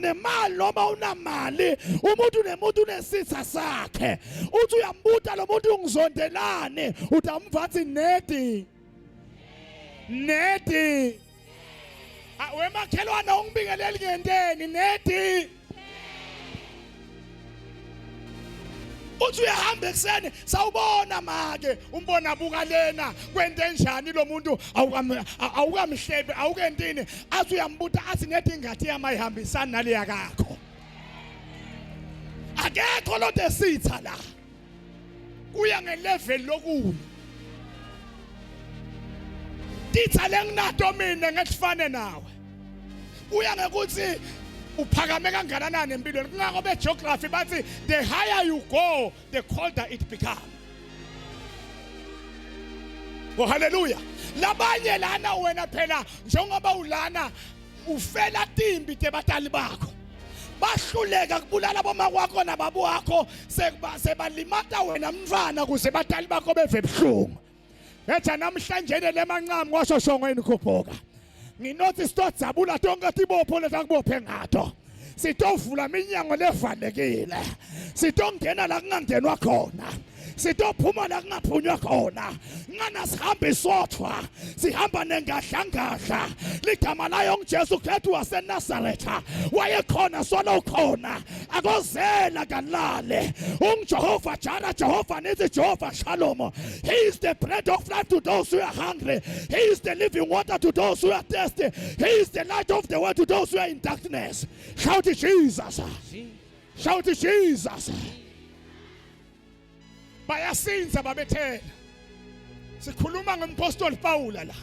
unemali noma unamali, umuntu nemuntu unesitha sakhe. Uthi uyambuta lo muntu ungizondelane, utamvathi nedi. Nedi. Wemakhelwana ungibingeleli ngendeni nedi. Uthi uyahamba ekseni sawubona make umbona abuka lena kwente njani lo muntu awukamhlebi awukentini athi uyambuta athi nedi ingathi yamayihambisana nale yakakho. Akekho lo desitha la. Kuya ngelevel lokulu. Ditha lenginato mina ngekufane nawe. Kuya ngekuthi uphakame kangakanani empilweni. Kungakho begeography bathi the higher you go the colder it becomes. Oh hallelujah. Labanye lana wena phela njengoba ulana ufela timbi tebatali bakho. Bahluleka kubulala boma kwakho nababo wakho sebalimata wena mfana kuze batali bakho beve buhlungu. Etha namhlanje lemancane kwashoshongweni khuphuka. Nginothi sitodzabula tonke tibopho letakubophe ngato. Sitovula iminyango levalekile. Sitongena la kungangenwa khona. Sitophuma la kungaphunywa khona. Ngana sihambe isodwa. Sihamba nengadlangadla. Ligama layo uJesu Kristu waseNazaretha. Wayekhona solo khona. Akozela kalale. Jehova Jara, Jehovah Nisi, Jehovah Shalom. He is the bread of life to those who are hungry. He is the living water to those who are thirsty. He is the light of the world to those who are in darkness. Shout it, Jesus. Shout it, Jesus. Bayasinza babethela. Sikhuluma ngempostoli Paul la.